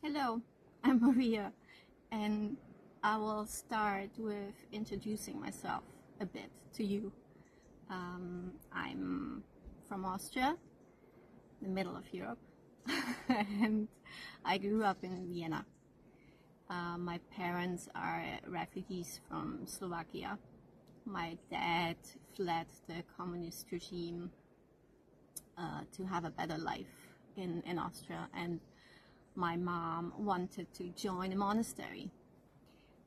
Hello, I'm Maria, and I will start with introducing myself a bit to you. I'm from Austria, the middle of Europe, and I grew up in Vienna. My parents are refugees from Slovakia. My dad fled the communist regime to have a better life in Austria, and my mom wanted to join a monastery,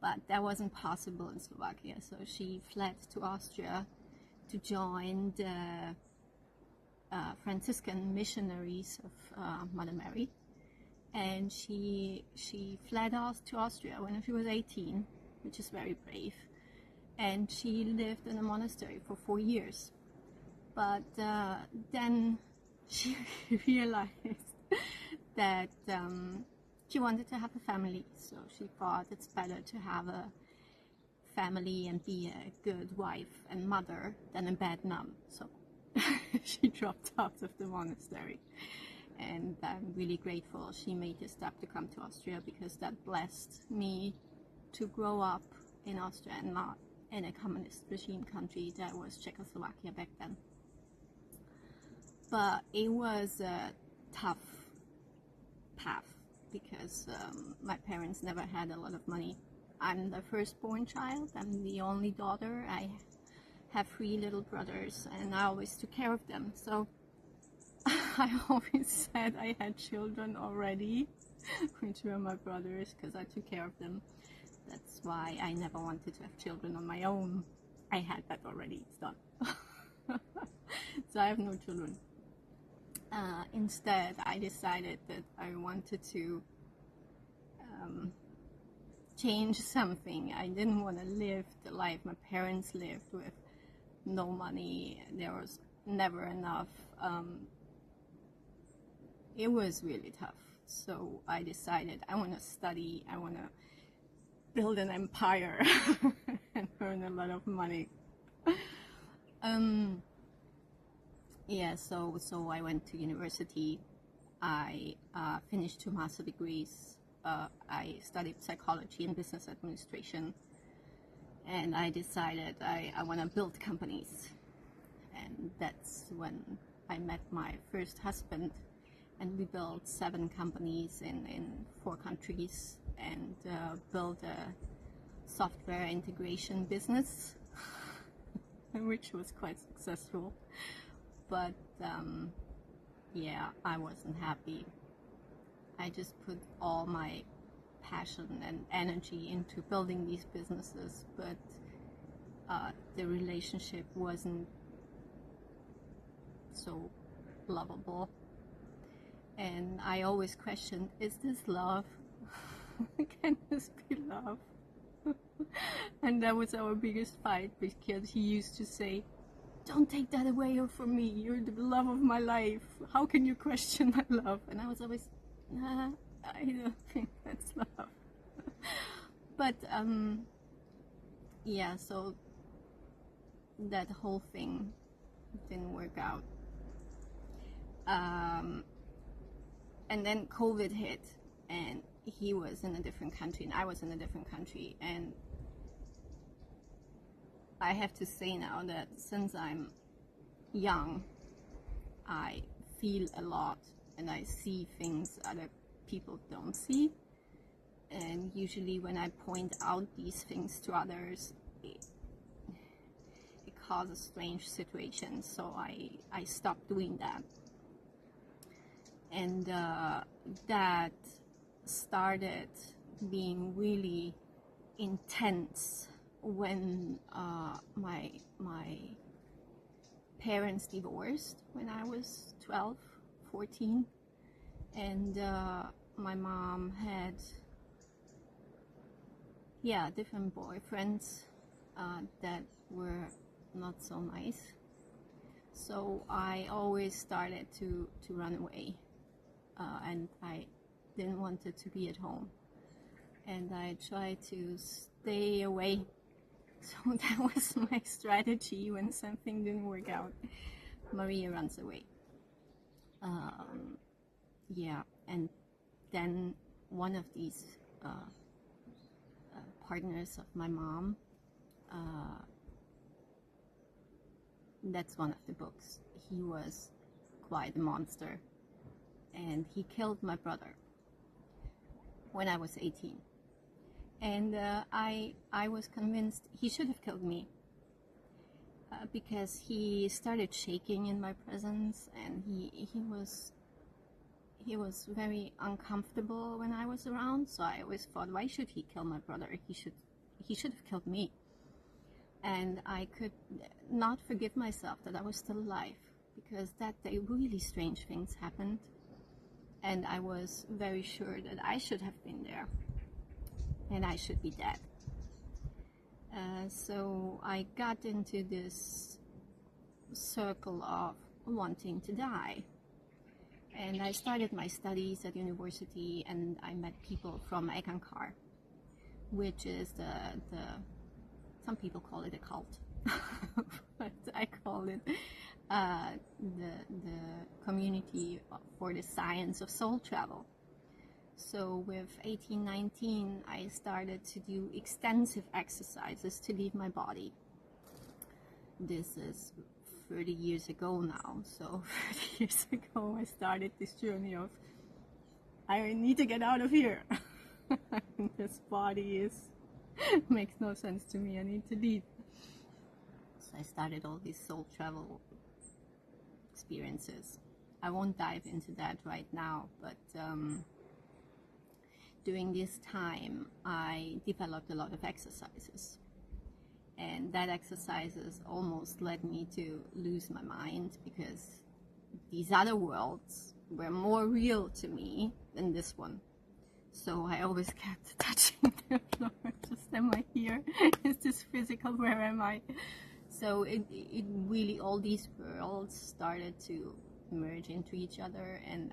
but that wasn't possible in Slovakia, so she fled to Austria to join the Franciscan missionaries of Mother Mary. And she fled to Austria when she was 18, which is very brave, and she lived in a monastery for 4 years. But then she realized that she wanted to have a family, so she thought it's better to have a family and be a good wife and mother than a bad nun. So she dropped out of the monastery, and I'm really grateful she made the step to come to Austria, because that blessed me to grow up in Austria and not in a communist regime country that was Czechoslovakia back then. But it was a tough path because my parents never had a lot of money. I'm the firstborn child. I'm the only daughter. I have 3 little brothers, and I always took care of them. So I always said I had children already, which were my brothers, because I took care of them. That's why I never wanted to have children on my own. I had that already. It's done. So I have no children. Instead, I decided that I wanted to change something. I didn't want to live the life my parents lived, with no money. There was never enough. It was really tough. So I decided I want to study. I want to build an empire and earn a lot of money. Yeah, so I went to university. I finished 2 master degrees. I studied psychology and business administration, and I decided I want to build companies. And that's when I met my first husband, and we built 7 companies in 4 countries, and built a software integration business, which was quite successful. But yeah, I wasn't happy. I just put all my passion and energy into building these businesses, but the relationship wasn't so lovable. And I always questioned, is this love? Can this be love? And that was our biggest fight, because he used to say, don't take that away from me. You're the love of my life. How can you question my love? And I was always, nah, I don't think that's love. But yeah, so that whole thing didn't work out. And then COVID hit, and he was in a different country, and I was in a different country, and I have to say now that since I'm young, I feel a lot, and I see things other people don't see. And usually when I point out these things to others, it causes strange situations. So I stopped doing that. And that started being really intense when my parents divorced when I was 12, 14, and my mom had different boyfriends that were not so nice. So I always started to run away, and I didn't want it to be at home, and I tried to stay away. So that was my strategy when something didn't work out. Maria runs away. Yeah, and then one of these partners of my mom, that's one of the books. He was quite a monster, and he killed my brother when I was 18. And I was convinced he should have killed me because he started shaking in my presence, and he was very uncomfortable when I was around. So I always thought, why should he kill my brother? He should have killed me. And I could not forgive myself that I was still alive, because that day really strange things happened, and I was very sure that I should have been there and I should be dead. So I got into this circle of wanting to die. And I started my studies at university, and I met people from Ekankar, which is the some people call it a cult, but I call it the community for the science of soul travel. So with 18, 19, I started to do extensive exercises to leave my body. This is 30 years ago now. So 30 years ago, I started this journey of, I need to get out of here. This body makes no sense to me. I need to leave. So I started all these soul travel experiences. I won't dive into that right now, but during this time, I developed a lot of exercises. And that exercises almost led me to lose my mind, because these other worlds were more real to me than this one. So I always kept touching the floor. Just, am I here? Is this physical? Where am I? So it really, all these worlds started to merge into each other, and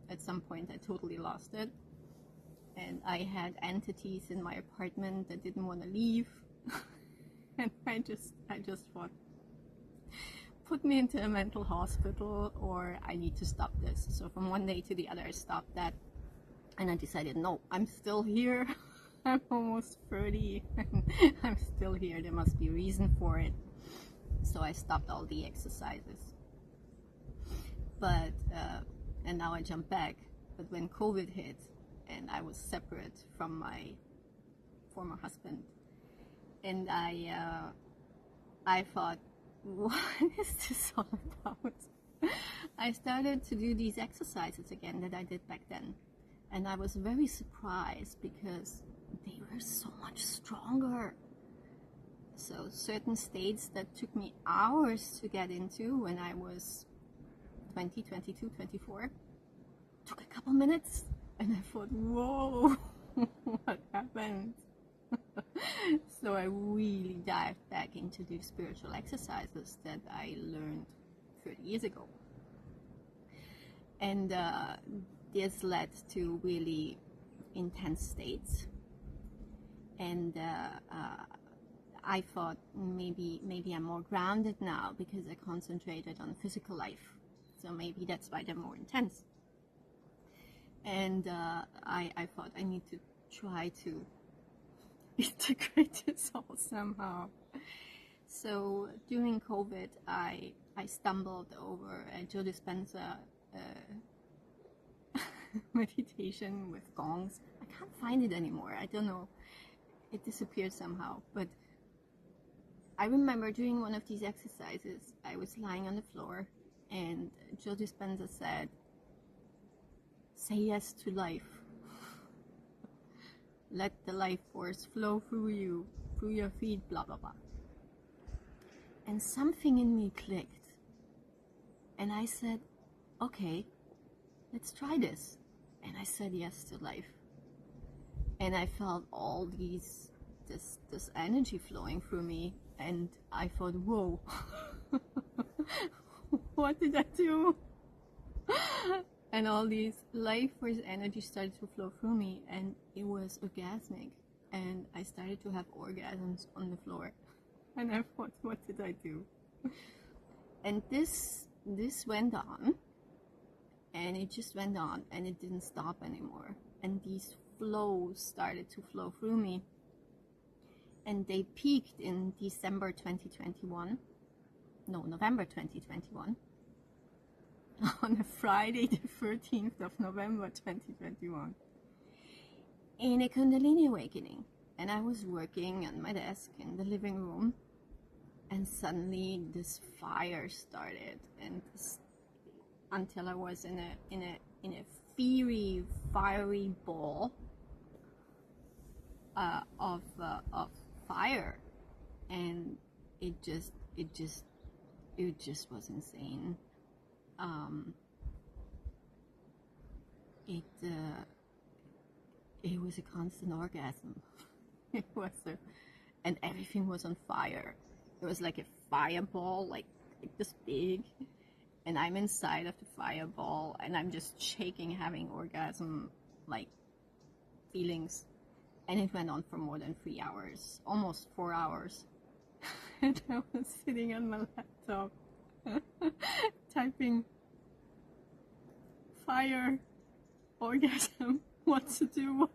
at some point I totally lost it. And I had entities in my apartment that didn't want to leave. And I just thought, put me into a mental hospital, or I need to stop this. So from one day to the other, I stopped that. And I decided, no, I'm still here. I'm almost 30, and I'm still here. There must be a reason for it. So I stopped all the exercises. But, and now I jump back. But when COVID hit, and I was separate from my former husband, and I thought, what is this all about? I started to do these exercises again that I did back then. And I was very surprised, because they were so much stronger. So certain states that took me hours to get into when I was 20, 22, 24, took a couple minutes. And I thought, whoa, what happened? So I really dived back into the spiritual exercises that I learned 30 years ago. And this led to really intense states. And I thought maybe I'm more grounded now, because I concentrated on physical life. So maybe that's why they're more intense. And I thought I need to try to integrate this all somehow. So during COVID, I stumbled over a Joe Dispenza meditation with gongs. I can't find it anymore. I don't know. It disappeared somehow. But I remember during one of these exercises, I was lying on the floor, and Joe Dispenza said, "Say yes to life. Let the life force flow through you, through your feet, blah, blah, blah." And something in me clicked. And I said, okay, let's try this. And I said yes to life. And I felt all this energy flowing through me. And I thought, whoa, what did I do? And all these life force energy started to flow through me, and it was orgasmic. And I started to have orgasms on the floor. And I thought, what did I do? And this went on, and it just went on, and it didn't stop anymore. and these flows started to flow through me. And they peaked in November 2021, on a Friday, the 13th of November 2021, in a Kundalini awakening. And I was working at my desk in the living room, and suddenly this fire started, and until I was in a fiery ball of fire, and it just was insane. It was a constant orgasm. And everything was on fire. It was like a fireball, like this big, and I'm inside of the fireball, and I'm just shaking, having orgasm like feelings, and it went on for more than 3 hours, almost 4 hours. And I was sitting on my laptop typing fire, orgasm, what to do.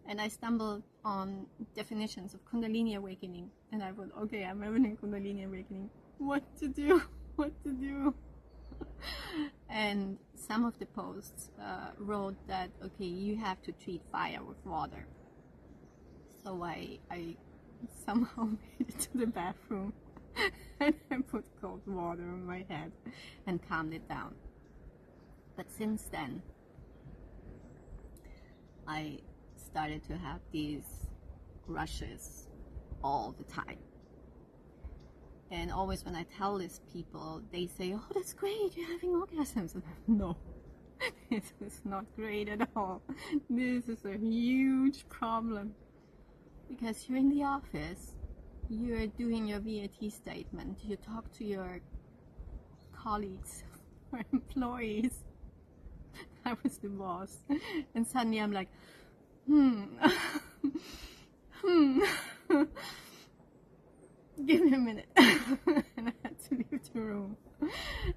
And I stumbled on definitions of Kundalini awakening, and I thought, okay, I'm having a Kundalini awakening. What to do? And some of the posts wrote that, okay, you have to treat fire with water. So I somehow made it to the bathroom and I put cold water on my head and calmed it down. But since then, I started to have these rushes all the time. And always when I tell these people, they say, oh, that's great, you're having orgasms. And no, this is not great at all. This is a huge problem. Because you're in the office, you're doing your VAT statement, you talk to your colleagues or employees. I was the boss. And suddenly I'm like, give me a minute. And I had to leave the room.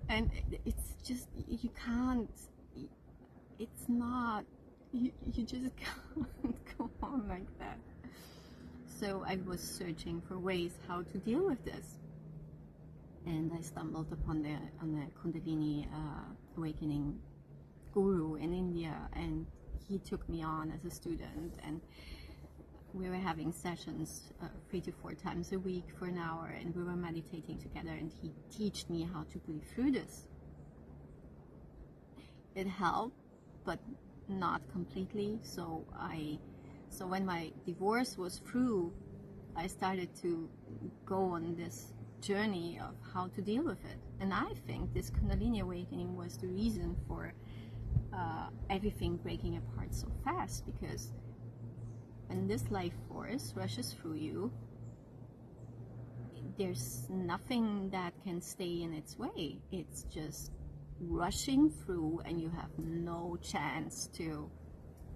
And it's just, you can't, it's not, you just can't go on like that. So I was searching for ways how to deal with this. And I stumbled upon the Kundalini awakening guru in India, and he took me on as a student, and we were having sessions 3 to 4 times a week for an hour, and we were meditating together, and he taught me how to breathe through this. It helped, but not completely. So when my divorce was through, I started to go on this journey of how to deal with it. And I think this Kundalini awakening was the reason for everything breaking apart so fast, because when this life force rushes through you, there's nothing that can stay in its way. It's just rushing through, and you have no chance to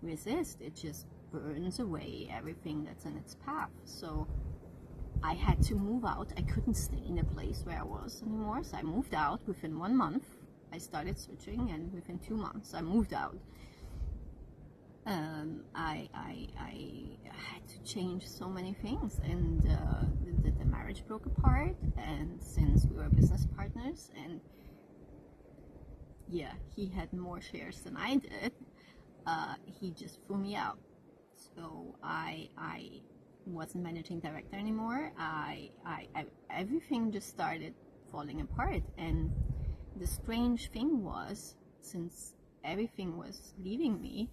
resist. It just burns away everything that's in its path. So I had to move out. I couldn't stay in a place where I was anymore, so I moved out. Within 1 month I started searching, and within 2 months I moved out. I had to change so many things, and the marriage broke apart, and since we were business partners, and yeah, he had more shares than I did, he just threw me out. So I wasn't managing director anymore. Everything just started falling apart. And the strange thing was, since everything was leaving me,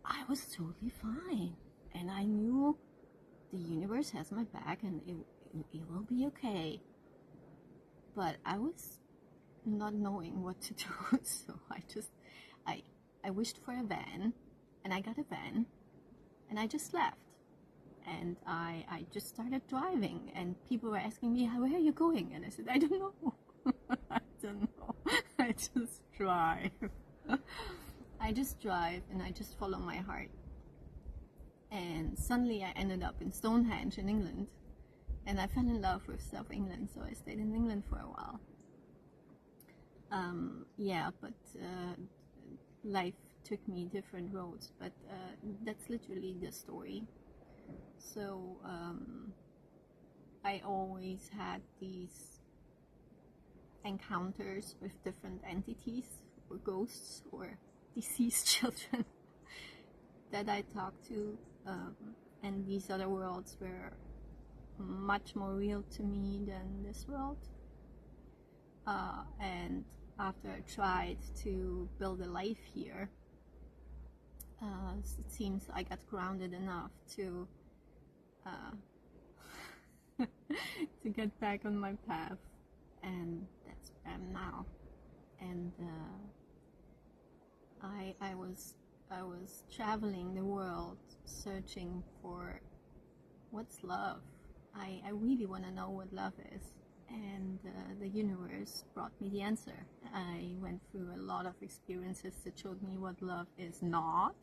I was totally fine, and I knew the universe has my back, and it will be okay. But I was not knowing what to do, so I wished for a van, and I got a van, and I just left. And I just started driving, and people were asking me, where are you going? And I said, I don't know. I don't know. I just drive. I just drive, and I just follow my heart. And suddenly I ended up in Stonehenge in England, and I fell in love with South England, so I stayed in England for a while. But life took me different roads, but that's literally the story. So I always had these encounters with different entities or ghosts or deceased children that I talked to, and these other worlds were much more real to me than this world. And after I tried to build a life here, it seems I got grounded enough to to get back on my path, and that's where I am now. And I was traveling the world searching for what's love. I really want to know what love is, and the universe brought me the answer. I went through a lot of experiences that showed me what love is not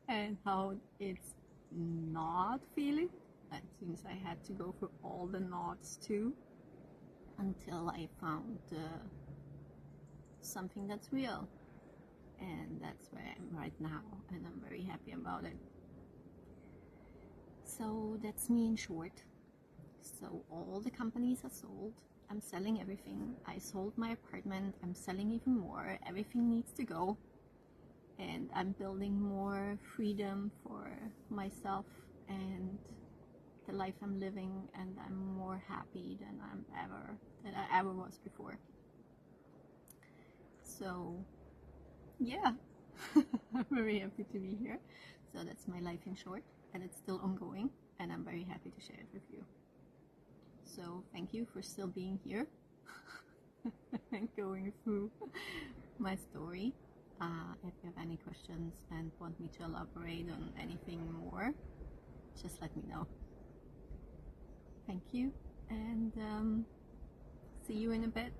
and how it's not feeling. It seems I had to go through all the nots too until I found something that's real, and that's where I am right now, and I'm very happy about it. So that's me in short. So all the companies are sold. I'm selling everything. I sold my apartment. I'm selling even more. Everything needs to go. And I'm building more freedom for myself and the life I'm living, and I'm more happy than I ever was before. So yeah, I'm very happy to be here. So that's my life in short, and it's still ongoing, and I'm very happy to share it with you. So thank you for still being here and going through my story. If you have any questions and want me to elaborate on anything more, just let me know. Thank you, and see you in a bit.